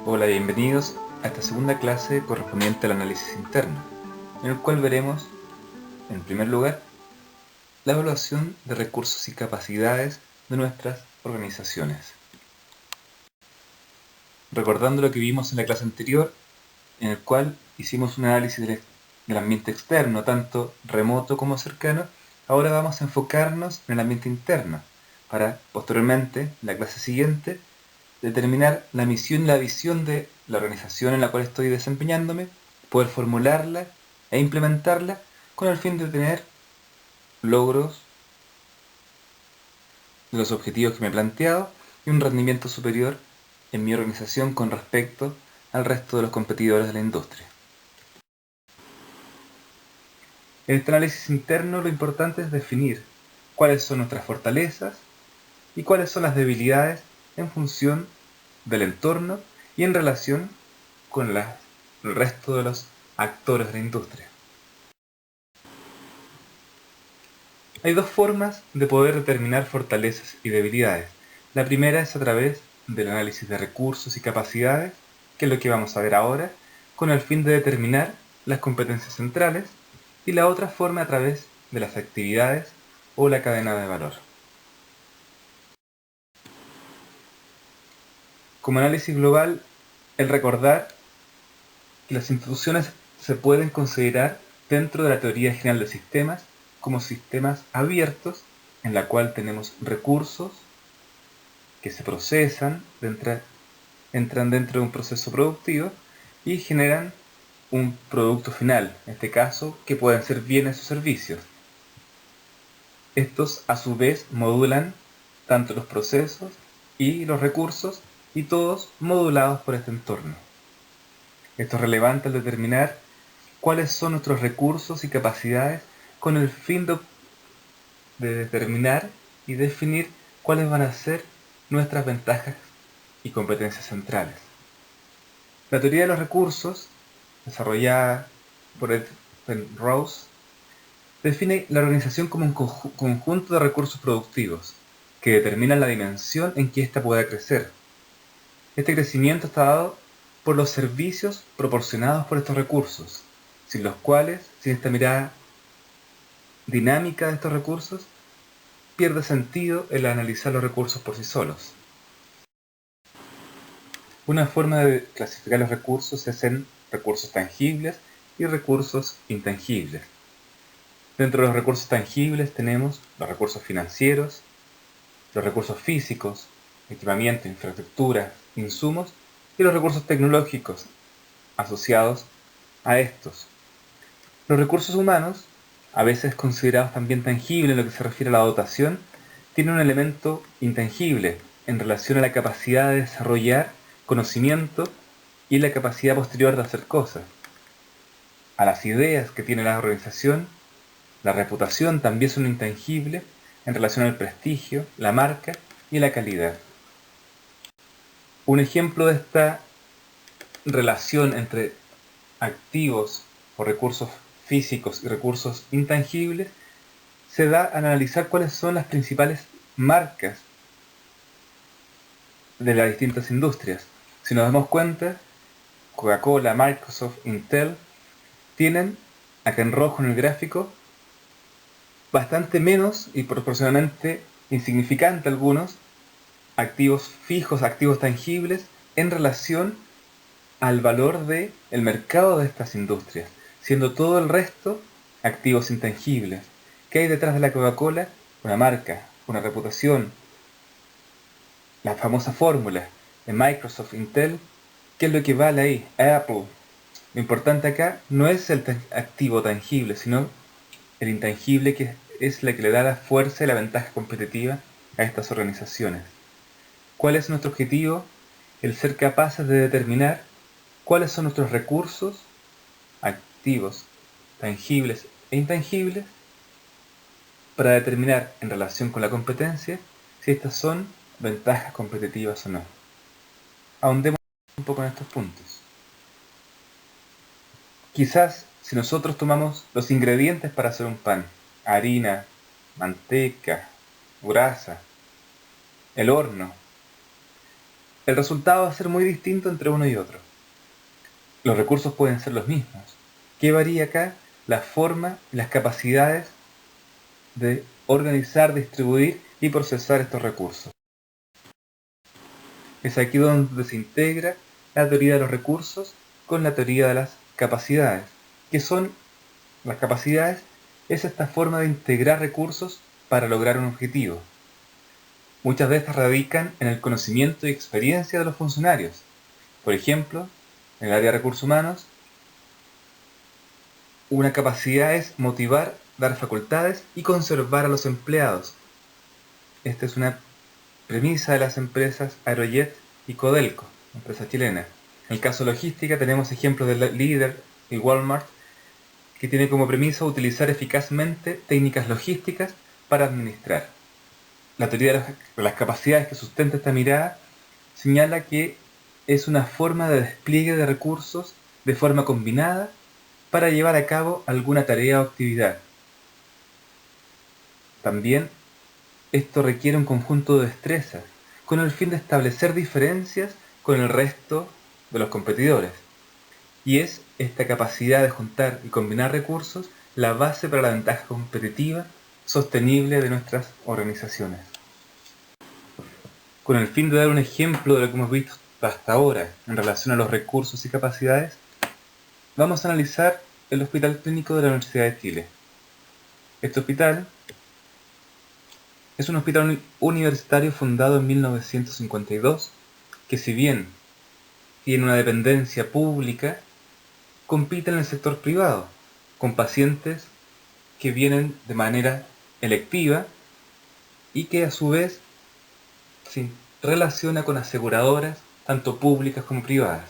Hola, bienvenidos a esta segunda clase correspondiente al análisis interno, en el cual veremos, en primer lugar, la evaluación de recursos y capacidades de nuestras organizaciones. Recordando lo que vimos en la clase anterior, en el cual hicimos un análisis del ambiente externo, tanto remoto como cercano, ahora vamos a enfocarnos en el ambiente interno, para posteriormente, en la clase siguiente, determinar la misión y la visión de la organización en la cual estoy desempeñándome, poder formularla e implementarla con el fin de tener logros de los objetivos que me he planteado y un rendimiento superior en mi organización con respecto al resto de los competidores de la industria. En este análisis interno lo importante es definir cuáles son nuestras fortalezas y cuáles son las debilidades en función del entorno y en relación con el resto de los actores de la industria. Hay dos formas de poder determinar fortalezas y debilidades. La primera es a través del análisis de recursos y capacidades, que es lo que vamos a ver ahora, con el fin de determinar las competencias centrales, y la otra forma a través de las actividades o la cadena de valor. Como análisis global, el recordar que las instituciones se pueden considerar dentro de la teoría general de sistemas como sistemas abiertos en la cual tenemos recursos que se procesan, entran dentro de un proceso productivo y generan un producto final, en este caso, que pueden ser bienes o servicios. Estos a su vez modulan tanto los procesos y los recursos y todos modulados por este entorno. Esto es relevante al determinar cuáles son nuestros recursos y capacidades con el fin de determinar y definir cuáles van a ser nuestras ventajas y competencias centrales. La teoría de los recursos, desarrollada por Ed Penrose, define la organización como un conjunto de recursos productivos que determinan la dimensión en que ésta pueda crecer. Este crecimiento está dado por los servicios proporcionados por estos recursos, sin los cuales, sin esta mirada dinámica de estos recursos, pierde sentido el analizar los recursos por sí solos. Una forma de clasificar los recursos es en recursos tangibles y recursos intangibles. Dentro de los recursos tangibles tenemos los recursos financieros, los recursos físicos, equipamiento, infraestructura, insumos y los recursos tecnológicos asociados a estos. Los recursos humanos, a veces considerados también tangibles en lo que se refiere a la dotación, tienen un elemento intangible en relación a la capacidad de desarrollar conocimiento y la capacidad posterior de hacer cosas. A las ideas que tiene la organización, la reputación también es un intangible en relación al prestigio, la marca y la calidad. Un ejemplo de esta relación entre activos o recursos físicos y recursos intangibles se da al analizar cuáles son las principales marcas de las distintas industrias. Si nos damos cuenta, Coca-Cola, Microsoft, Intel tienen, acá en rojo en el gráfico, bastante menos y proporcionalmente insignificante algunos activos fijos, activos tangibles en relación al valor del mercado de estas industrias, siendo todo el resto activos intangibles. ¿Qué hay detrás de la Coca-Cola? Una marca, una reputación, la famosa fórmula de Microsoft, Intel. ¿Qué es lo que vale ahí? Apple. Lo importante acá no es el activo tangible, sino el intangible, que es la que le da la fuerza y la ventaja competitiva a estas organizaciones. ¿Cuál es nuestro objetivo? El ser capaces de determinar cuáles son nuestros recursos, activos, tangibles e intangibles, para determinar en relación con la competencia si estas son ventajas competitivas o no. Ahondemos un poco en estos puntos. Quizás si nosotros tomamos los ingredientes para hacer un pan, harina, manteca, grasa, el horno, el resultado va a ser muy distinto entre uno y otro. Los recursos pueden ser los mismos. ¿Qué varía acá? La forma y las capacidades de organizar, distribuir y procesar estos recursos. Es aquí donde se integra la teoría de los recursos con la teoría de las capacidades. ¿Qué son las capacidades? Es esta forma de integrar recursos para lograr un objetivo. Muchas de estas radican en el conocimiento y experiencia de los funcionarios. Por ejemplo, en el área de recursos humanos, una capacidad es motivar, dar facultades y conservar a los empleados. Esta es una premisa de las empresas Aerojet y Codelco, empresa chilena. En el caso de logística tenemos ejemplos de Líder y Walmart, que tiene como premisa utilizar eficazmente técnicas logísticas para administrar. La teoría de las capacidades que sustenta esta mirada señala que es una forma de despliegue de recursos de forma combinada para llevar a cabo alguna tarea o actividad. También esto requiere un conjunto de destrezas con el fin de establecer diferencias con el resto de los competidores. Y es esta capacidad de juntar y combinar recursos la base para la ventaja competitiva sostenible de nuestras organizaciones. Con el fin de dar un ejemplo de lo que hemos visto hasta ahora en relación a los recursos y capacidades, vamos a analizar el Hospital Clínico de la Universidad de Chile. Este hospital es un hospital universitario fundado en 1952, que si bien tiene una dependencia pública, compite en el sector privado, con pacientes que vienen de manera electiva y que a su vez se relaciona con aseguradoras, tanto públicas como privadas.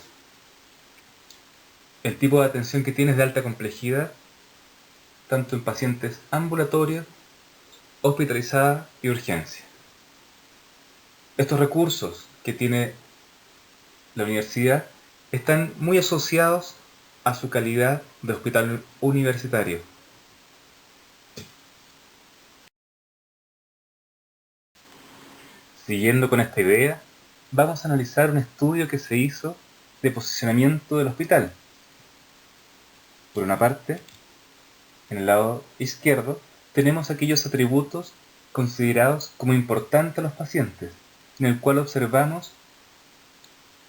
El tipo de atención que tiene es de alta complejidad, tanto en pacientes ambulatorios, hospitalizadas y urgencia. Estos recursos que tiene la universidad están muy asociados a su calidad de hospital universitario. Siguiendo con esta idea, vamos a analizar un estudio que se hizo de posicionamiento del hospital. Por una parte, en el lado izquierdo, tenemos aquellos atributos considerados como importantes a los pacientes, en el cual observamos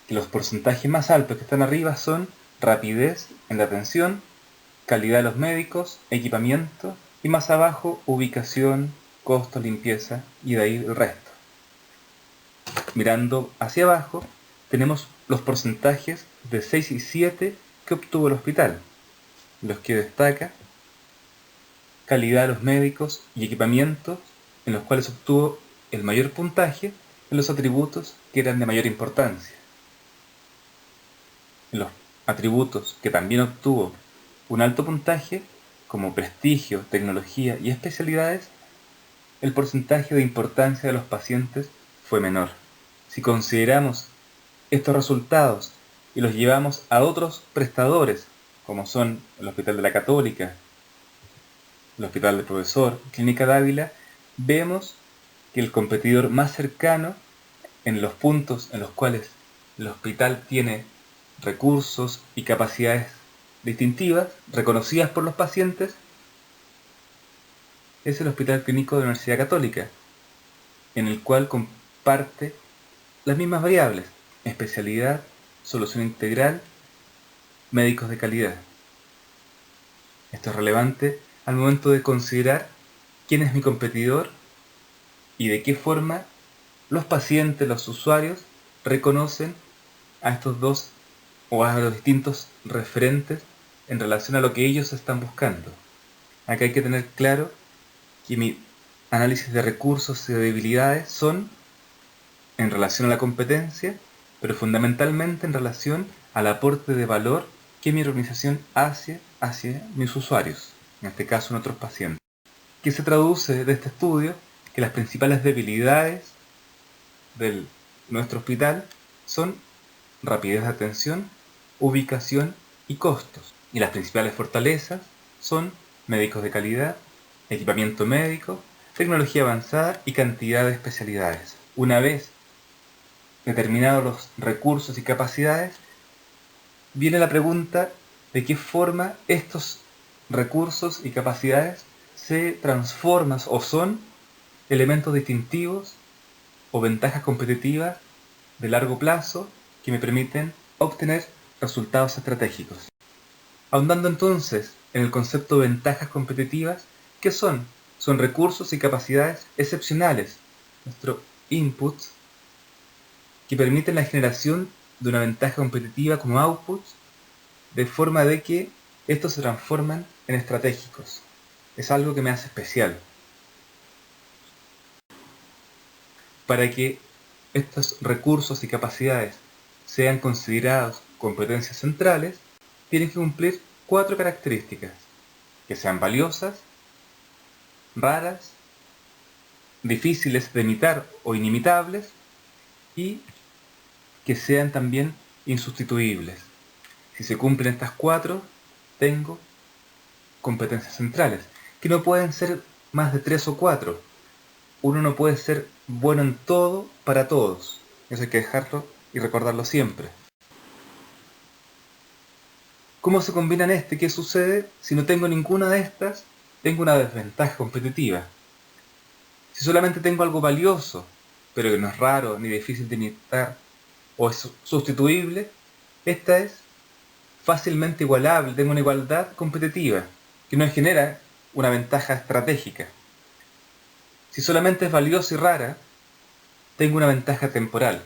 que los porcentajes más altos que están arriba son rapidez en la atención, calidad de los médicos, equipamiento, y más abajo ubicación, costo, limpieza y de ahí el resto. Mirando hacia abajo, tenemos los porcentajes de 6 y 7 que obtuvo el hospital, los que destaca calidad de los médicos y equipamientos, en los cuales obtuvo el mayor puntaje en los atributos que eran de mayor importancia. En los atributos que también obtuvo un alto puntaje, como prestigio, tecnología y especialidades, el porcentaje de importancia de los pacientes fue menor. Si consideramos estos resultados y los llevamos a otros prestadores, como son el Hospital de la Católica, el Hospital del Profesor, Clínica Dávila, vemos que el competidor más cercano en los puntos en los cuales el hospital tiene recursos y capacidades distintivas, reconocidas por los pacientes, es el Hospital Clínico de la Universidad Católica, en el cual comparte las mismas variables: especialidad, solución integral, médicos de calidad. Esto es relevante al momento de considerar quién es mi competidor y de qué forma los pacientes, los usuarios, reconocen a estos dos o a los distintos referentes en relación a lo que ellos están buscando. Acá hay que tener claro que mi análisis de recursos y de debilidades son en relación a la competencia, pero fundamentalmente en relación al aporte de valor que mi organización hace hacia mis usuarios, en este caso nuestros pacientes. ¿Qué se traduce de este estudio? Que las principales debilidades de nuestro hospital son rapidez de atención, ubicación y costos. Y las principales fortalezas son médicos de calidad, equipamiento médico, tecnología avanzada y cantidad de especialidades. Una vez determinados los recursos y capacidades, viene la pregunta de qué forma estos recursos y capacidades se transforman o son elementos distintivos o ventajas competitivas de largo plazo que me permiten obtener resultados estratégicos. Ahondando entonces en el concepto de ventajas competitivas, ¿qué son? Son recursos y capacidades excepcionales, nuestros inputs, que permiten la generación de una ventaja competitiva como outputs, de forma de que estos se transforman en estratégicos. Es algo que me hace especial. Para que estos recursos y capacidades sean considerados competencias centrales, tienen que cumplir 4 características: que sean valiosas, raras, difíciles de imitar o inimitables, y que sean también insustituibles. Si se cumplen estas 4, tengo competencias centrales, que no pueden ser más de 3 o 4. Uno no puede ser bueno en todo para todos. Eso hay que dejarlo y recordarlo siempre. ¿Cómo se combinan este? ¿Qué sucede? Si no tengo ninguna de estas, tengo una desventaja competitiva. Si solamente tengo algo valioso, pero que no es raro ni difícil de imitar o es sustituible, esta es fácilmente igualable, tengo una igualdad competitiva, que nos genera una ventaja estratégica. Si solamente es valiosa y rara, tengo una ventaja temporal.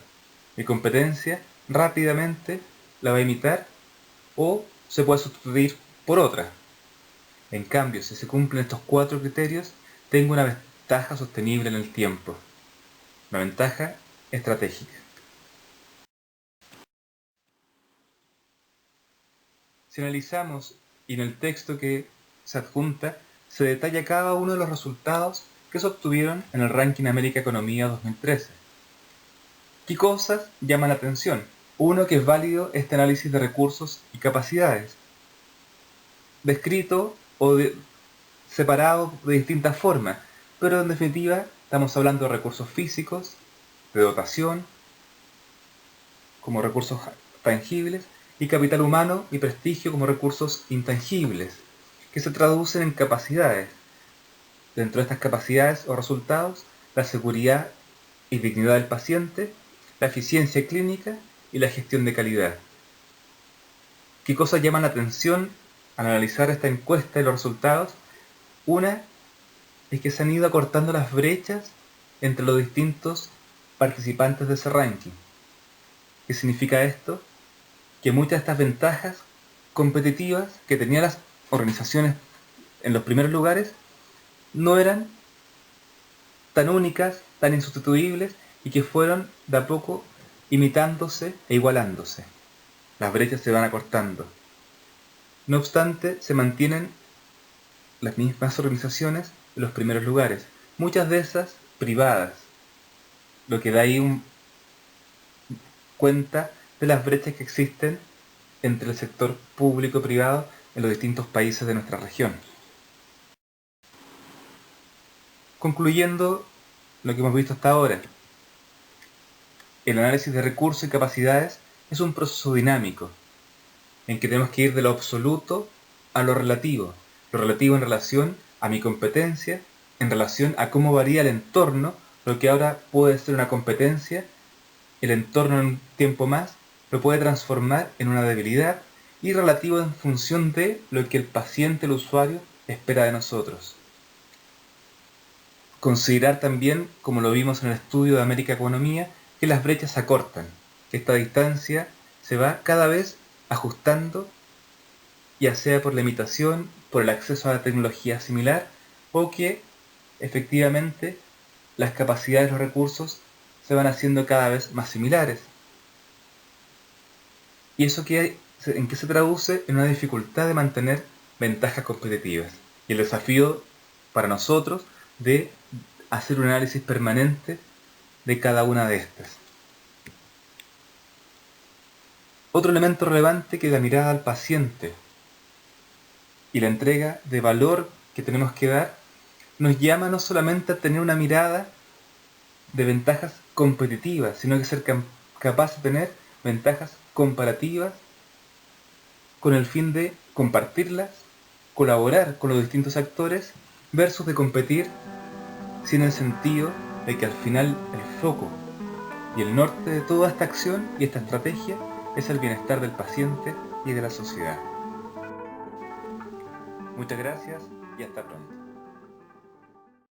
Mi competencia rápidamente la va a imitar o se puede sustituir por otra. En cambio, si se cumplen estos 4 criterios, tengo una ventaja sostenible en el tiempo. Una ventaja estratégica. Si analizamos y en el texto que se adjunta, se detalla cada uno de los resultados que se obtuvieron en el Ranking América Economía 2013. ¿Qué cosas llaman la atención? Uno, que es válido este análisis de recursos y capacidades, descrito o separado de distintas formas, pero en definitiva estamos hablando de recursos físicos, de dotación, como recursos tangibles, y capital humano y prestigio como recursos intangibles, que se traducen en capacidades. Dentro de estas capacidades o resultados, la seguridad y dignidad del paciente, la eficiencia clínica y la gestión de calidad. ¿Qué cosas llaman la atención al analizar esta encuesta y los resultados? Una es que se han ido acortando las brechas entre los distintos participantes de ese ranking. ¿Qué significa esto? Que muchas de estas ventajas competitivas que tenían las organizaciones en los primeros lugares no eran tan únicas, tan insustituibles, y que fueron de a poco imitándose e igualándose. Las brechas se van acortando. No obstante, se mantienen las mismas organizaciones en los primeros lugares, muchas de esas privadas, lo que da ahí cuenta de las brechas que existen entre el sector público y privado en los distintos países de nuestra región. Concluyendo lo que hemos visto hasta ahora, el análisis de recursos y capacidades es un proceso dinámico, en que tenemos que ir de lo absoluto a lo relativo en relación a mi competencia, en relación a cómo varía el entorno, lo que ahora puede ser una competencia, el entorno en un tiempo más lo puede transformar en una debilidad, y relativo en función de lo que el paciente, el usuario, espera de nosotros. Considerar también, como lo vimos en el estudio de América Economía, que las brechas se acortan, que esta distancia se va cada vez ajustando, ya sea por la imitación, por el acceso a la tecnología similar, o que efectivamente las capacidades y los recursos se van haciendo cada vez más similares. ¿Y eso en qué se traduce? En una dificultad de mantener ventajas competitivas. Y el desafío para nosotros de hacer un análisis permanente de cada una de estas. Otro elemento relevante que es la mirada al paciente y la entrega de valor que tenemos que dar nos llama no solamente a tener una mirada de ventajas competitivas, sino que ser capaz de tener ventajas comparativas con el fin de compartirlas, colaborar con los distintos actores, versus de competir sin el sentido de que al final el foco y el norte de toda esta acción y esta estrategia es el bienestar del paciente y de la sociedad. Muchas gracias y hasta pronto.